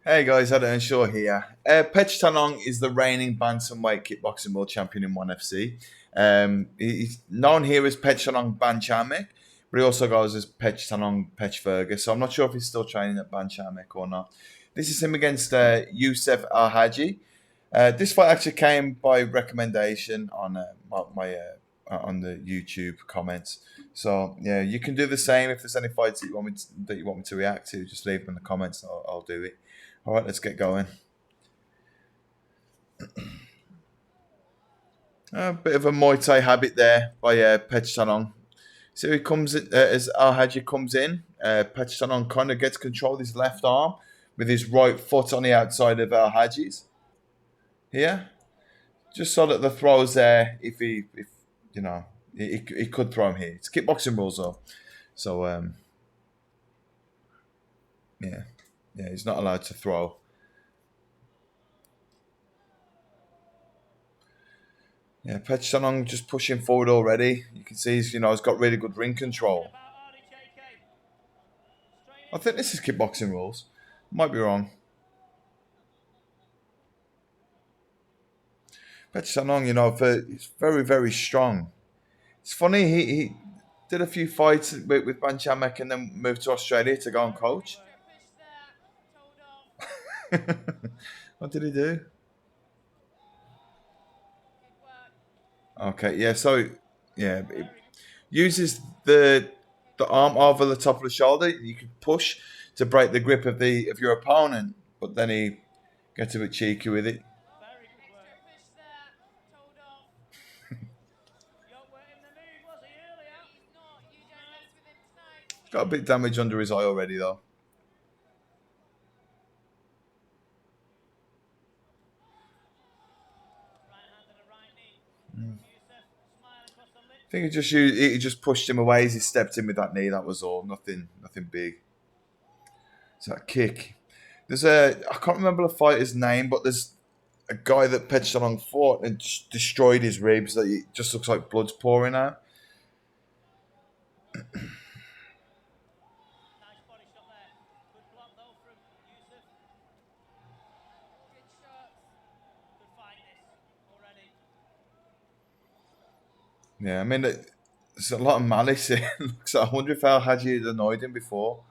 Hey guys, Adam Shaw here. Petchtanong is the reigning bantamweight kickboxing world champion in ONE FC. He's known here as Petchtanong Banchamek, but he also goes as Petchtanong Pechverger. So I'm not sure if he's still training at Banchamek or not. This is him against Youssef El Haji. This fight actually came by recommendation on on the YouTube comments. So yeah, you can do the same if there's any fights that you want me to react to. Just leave them in the comments. I'll do it. All right, let's get going. A bit of a Muay Thai habit there by Petchtanong. So he comes in, as Al Haji comes in. Petchtanong kind of gets control of his left arm with his right foot on the outside of Al Haji's. Here, just so that the throw's there. If you know, he could throw him here. It's kickboxing rules though, so yeah, yeah, he's not allowed to throw. Yeah, Petchtanong just pushing forward already. You can see he's got really good ring control. I think this is kickboxing rules. Might be wrong. Petchtanong, he's very, very strong. It's funny, he did a few fights with Banchamek and then moved to Australia to go and coach. What did he do? Okay, yeah, so, yeah, it uses the arm over the top of the shoulder. You can push to break the grip of your opponent, but then he gets a bit cheeky with it. Got a bit of damage under his eye already, though. I think he just pushed him away as he stepped in with that knee. That was all. Nothing big. It's that kick. I can't remember the fighter's name, but there's a guy that Petchtanong fought and just destroyed his ribs. That it just looks like blood's pouring out. Yeah, I mean, there's a lot of malice here. So I wonder if Al Haji had annoyed him before.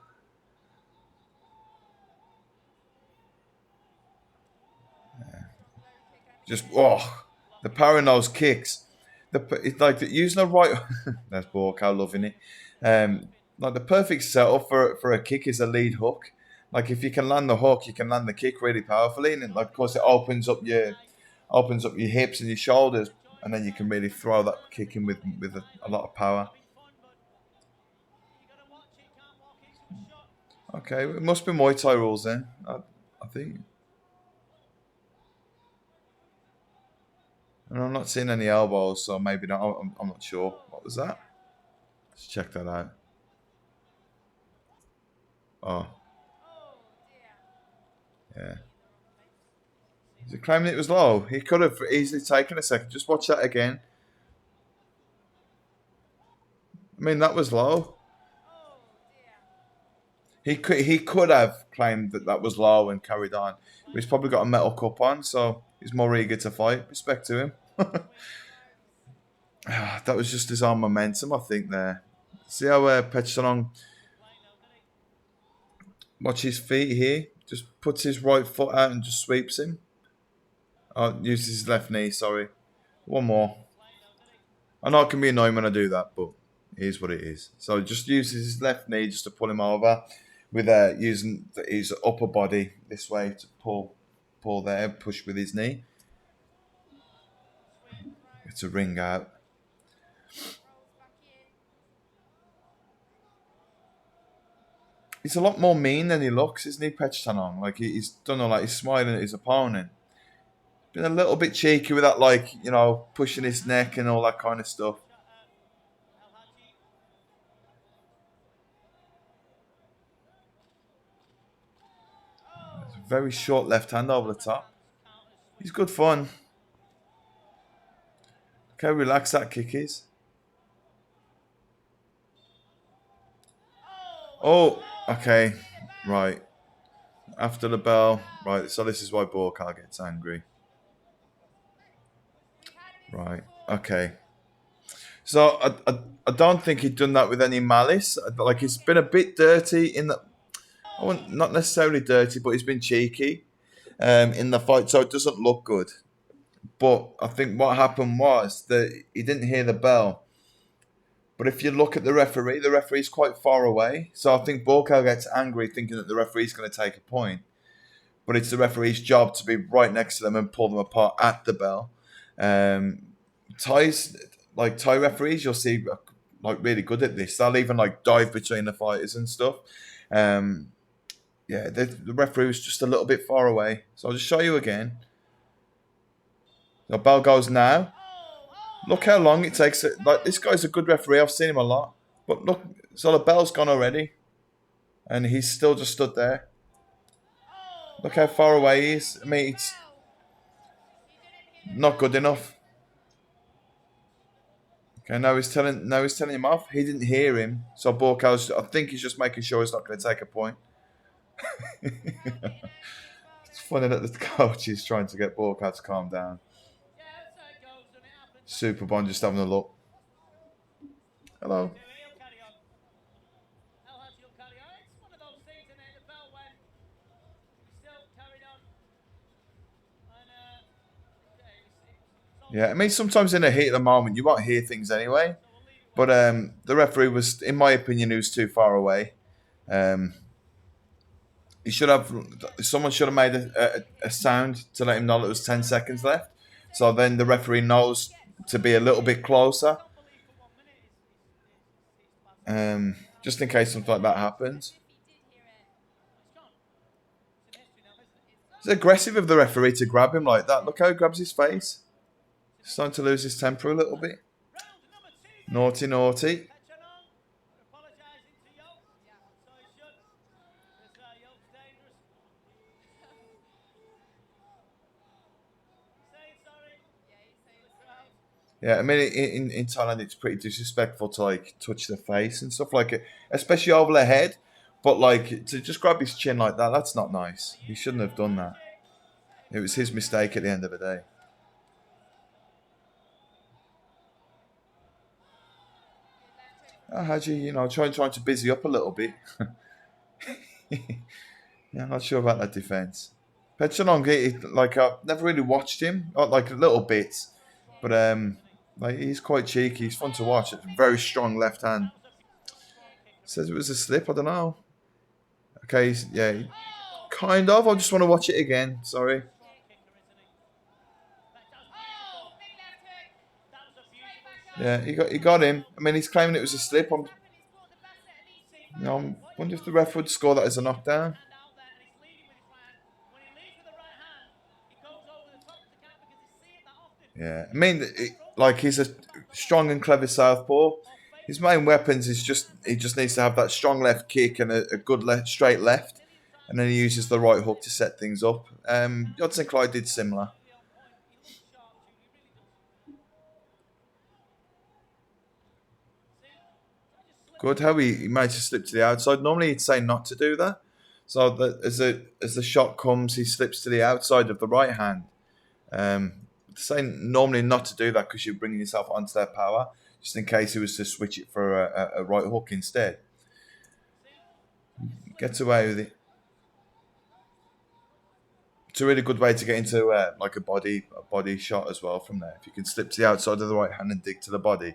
Just the power in those kicks. It's like using the right. That's Borkow loving it. Like the perfect setup for a kick is a lead hook. Like if you can land the hook, you can land the kick really powerfully, and then, like, of course it opens up your hips and your shoulders, and then you can really throw that kick in with a lot of power. Okay, it must be Muay Thai rules then. I think, and I'm not seeing any elbows, so maybe not. I'm not sure. What was that? Let's check that out. Oh, yeah. Is he claiming it was low? He could have easily taken a second. Just watch that again. I mean, that was low. He could have claimed that was low and carried on. But he's probably got a metal cup on, so he's more eager to fight. Respect to him. That was just his own momentum, I think. There. See how Petchtanong watch his feet here. Just puts his right foot out and just sweeps him. Oh, uses his left knee. Sorry. One more. I know it can be annoying when I do that, but it is what it is. So just uses his left knee just to pull him over, with using his upper body this way to pull there, push with his knee. It's a ring out. He's a lot more mean than he looks, isn't he, Petchtanong? Like he's done all like he's smiling at his opponent. Been a little bit cheeky with that, like pushing his neck and all that kind of stuff. Very short left hand over the top. He's good fun. Look how relaxed that kick is. Oh, okay. Right. After the bell, right? So this is why Borkar gets angry, right? Okay. So I don't think he'd done that with any malice. Like he's been a bit dirty in the. I wouldn't, not necessarily dirty, but he's been cheeky in the fight, so it doesn't look good. But I think what happened was that he didn't hear the bell. But if you look at the referee's quite far away. So I think Borkar gets angry thinking that the referee's going to take a point. But it's the referee's job to be right next to them and pull them apart at the bell. Um, Thais, like Thai referees, you'll see like really good at this. They'll even like dive between the fighters and stuff. Um, yeah, the referee was just a little bit far away. So I'll just show you again. The bell goes now. Look how long it takes. Like this guy's a good referee. I've seen him a lot. But look, so the bell's gone already, and he's still just stood there. Look how far away he is. I mean, it's not good enough. Okay, now he's telling him off. He didn't hear him, so Borka's. I think he's just making sure he's not going to take a point. It's funny that the coach is trying to get Borka to calm down. Superbond just having a look. Hello. Yeah, I mean sometimes in the heat of the moment you won't hear things anyway. But the referee was, in my opinion, he was too far away. Um, he should have. Someone should have made a sound to let him know that there was 10 seconds left. So then the referee knows to be a little bit closer, just in case something like that happens. It's aggressive of the referee to grab him like that. Look how he grabs his face. He's starting to lose his temper a little bit. Naughty, naughty. Yeah, I mean, in Thailand, it's pretty disrespectful to like touch the face and stuff like it, especially over the head. But like to just grab his chin like that, that's not nice. He shouldn't have done that. It was his mistake at the end of the day. Haji, trying to busy up a little bit. Yeah, I'm not sure about that defense. Petchtanong, like I've never really watched him, like a little bit, but like he's quite cheeky. He's fun to watch. It's a very strong left hand. Says it was a slip. I don't know. Okay, yeah, kind of. I just want to watch it again. Sorry. Yeah, he got him. I mean, he's claiming it was a slip. I wonder if the ref would score that as a knockdown. Yeah, I mean, like he's a strong and clever southpaw. His main weapons is just he just needs to have that strong left kick and a good straight left, and then he uses the right hook to set things up. Judson Clyde did similar. Good how he managed to slip to the outside. Normally he'd say not to do that. So that as the shot comes, he slips to the outside of the right hand. Saying normally not to do that because you're bringing yourself onto their power, just in case he was to switch it for a right hook instead. Gets away with it. It's a really good way to get into like a body shot as well from there. If you can slip to the outside of the right hand and dig to the body,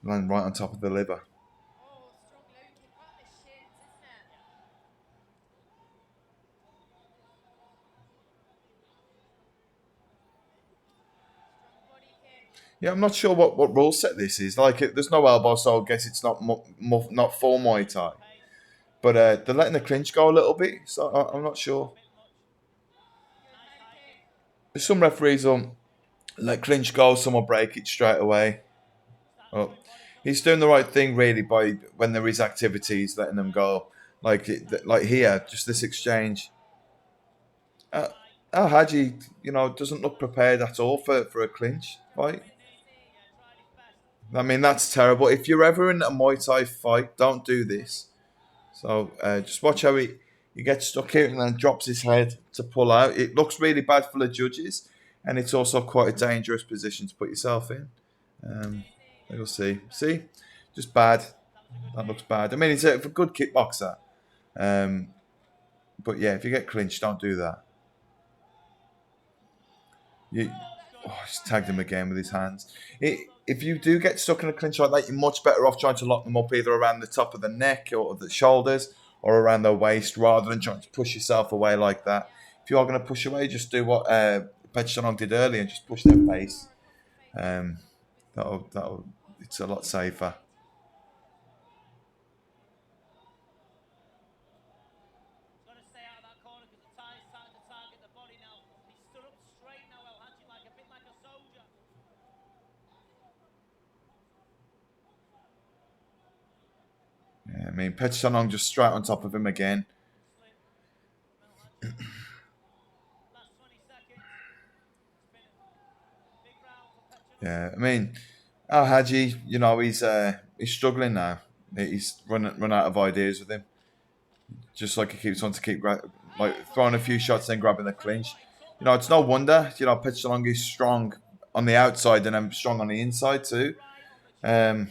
land right on top of the liver. Yeah, I'm not sure what rule set this is. Like, there's no elbow, so I guess it's not full Muay Thai. But they're letting the clinch go a little bit, so I'm not sure. Some referees will let clinch go, some will break it straight away. Well, he's doing the right thing really by when there is activities, letting them go. Like here, just this exchange. Uh, El Haji, doesn't look prepared at all for a clinch fight. I mean, that's terrible. If you're ever in a Muay Thai fight, don't do this. So just watch how He gets stuck here and then drops his head to pull out. It looks really bad for the judges, and it's also quite a dangerous position to put yourself in. We'll see. See, just bad. That looks bad. I mean, it's a good kickboxer. Um, but yeah, if you get clinched, don't do that. You, he's tagged him again with his hands. If you do get stuck in a clinch like that, you're much better off trying to lock them up either around the top of the neck or the shoulders or around the waist rather than trying to push yourself away like that. If you are going to push away, just do what Petchtanong did earlier and just push their face. Um, it's a lot safer. Yeah, I mean, Petchtanong just straight on top of him again. Yeah, I mean, El Haji, he's struggling now. He's run out of ideas with him. Just like he keeps on to like throwing a few shots, then grabbing the clinch. It's no wonder. Petchtanong is strong on the outside and then strong on the inside too. Um,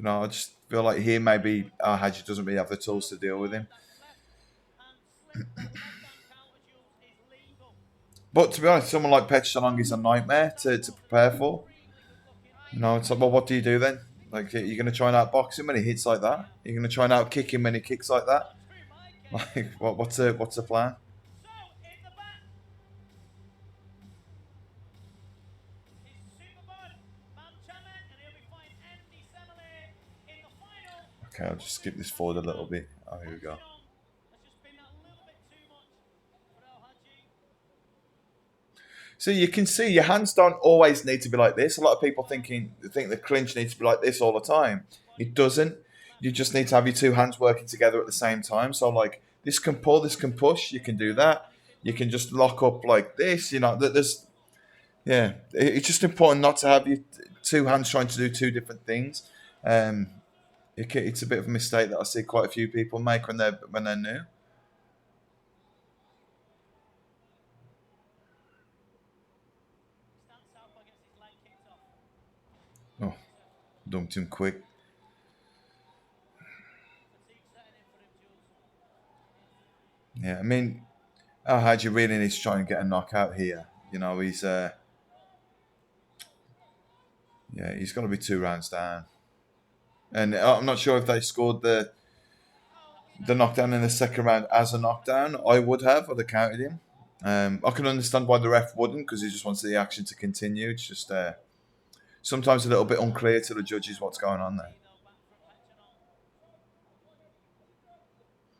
I just feel like here maybe El Haji doesn't really have the tools to deal with him. But to be honest, someone like Petchtanong is a nightmare to prepare for. It's like, well, what do you do then? Like, you're going to try and outbox him when he hits like that? You're going to try and outkick him when he kicks like that? Like, what's the plan? Okay, I'll just skip this forward a little bit. Oh, here we go. So you can see your hands don't always need to be like this. A lot of people think the clinch needs to be like this all the time. It doesn't. You just need to have your two hands working together at the same time. So like this can pull, this can push. You can do that. You can just lock up like this. Yeah. It's just important not to have your two hands trying to do two different things. It's a bit of a mistake that I see quite a few people make when they're new. Oh, dumped him quick. Yeah, I mean, El Haji really needs to try and get a knockout here. He's he's got to be 2 rounds down, and I'm not sure if they scored the knockdown in the second round as a knockdown. I would have, I'd have counted him. I can understand why the ref wouldn't because he just wants the action to continue. It's just sometimes a little bit unclear to the judges what's going on there.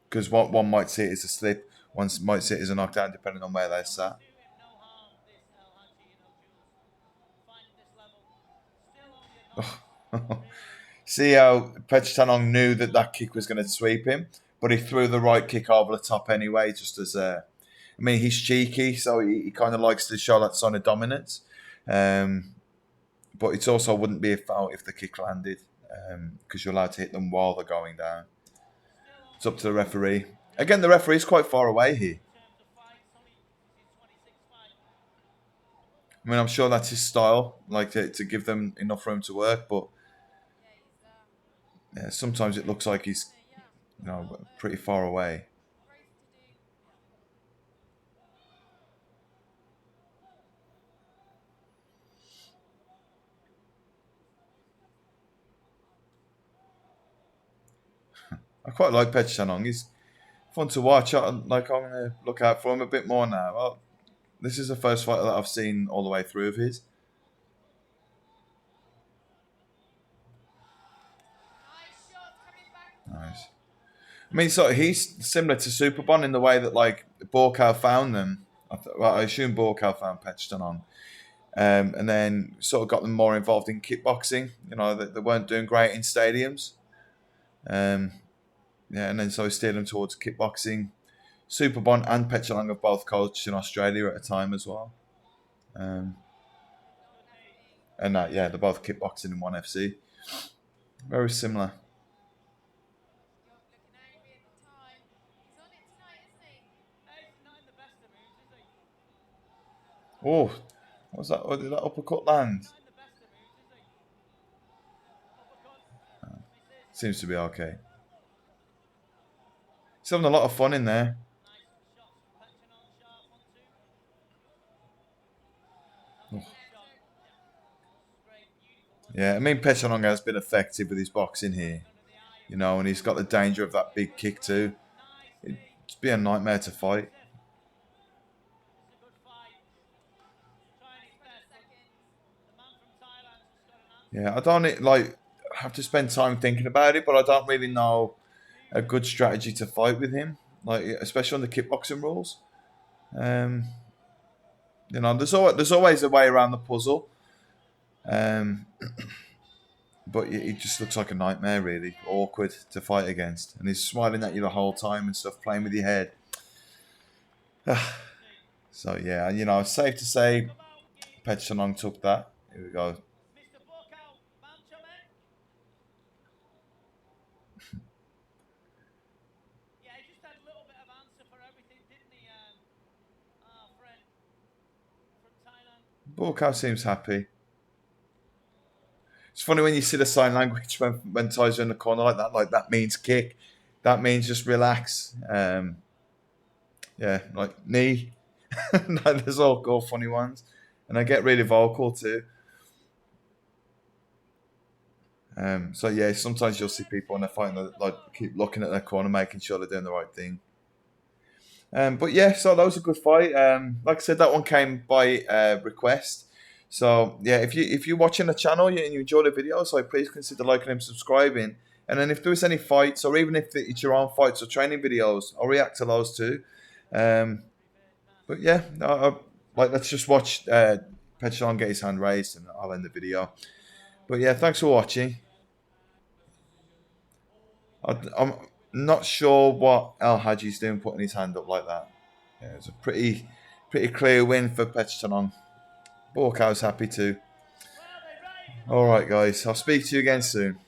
Because one might see it as a slip, one might see it as a knockdown, depending on where they're sat. See how Petchtanong knew that kick was going to sweep him, but he threw the right kick over the top anyway, just as I mean, he's cheeky, so he kind of likes to show that sign of dominance. But it also wouldn't be a foul if the kick landed, because you're allowed to hit them while they're going down. It's up to the referee. Again, the referee is quite far away here. I mean, I'm sure that's his style, like to give them enough room to work, but yeah, sometimes it looks like he's pretty far away. I quite like Petchtanong. He's fun to watch. I'm going to look out for him a bit more now. Well, this is the first fight that I've seen all the way through of his. Nice. I mean, so he's similar to Superbon in the way that like Borkow found them. I assume Borkow found Petchtanong, and then sort of got them more involved in kickboxing. They weren't doing great in stadiums. Yeah, and then so he steered them towards kickboxing. Superbon and Petchtanong have both coached in Australia at a time as well. Um, and they're both kickboxing in ONE FC. Very similar. Oh, what was that? Oh, did that uppercut land? Seems to be okay. He's having a lot of fun in there. Oh. Yeah, I mean, Petchtanong has been effective with his boxing here, you know, and he's got the danger of that big kick too. It'd be a nightmare to fight. Yeah, I don't like have to spend time thinking about it, but I don't really know a good strategy to fight with him, like especially on the kickboxing rules. Um, you know, there's always a way around the puzzle. Um, but he just looks like a nightmare, really awkward to fight against, and he's smiling at you the whole time and stuff, playing with your head. So yeah, you know, it's safe to say Petchtanong took that. Here we go. Burkow seems happy. It's funny when you see the sign language when Ty's in the corner like that. Like that means kick. That means just relax. Yeah, like knee. No, there's all funny ones, and I get really vocal too. So yeah, sometimes you'll see people when they're fighting, like keep looking at their corner, making sure they're doing the right thing. But yeah, so that was a good fight. Like I said, that one came by request. So yeah, if you're watching the channel and you enjoy the video, so please consider liking and subscribing. And then if there is any fights, or even if it's your own fights or training videos, I'll react to those too. Um, but yeah, like let's just watch Petchtanong get his hand raised, and I'll end the video. But yeah, thanks for watching. I'm not sure what El Haji's doing, putting his hand up like that. Yeah, it's a pretty clear win for Petchtanong. Borkow's happy too. All right, guys. I'll speak to you again soon.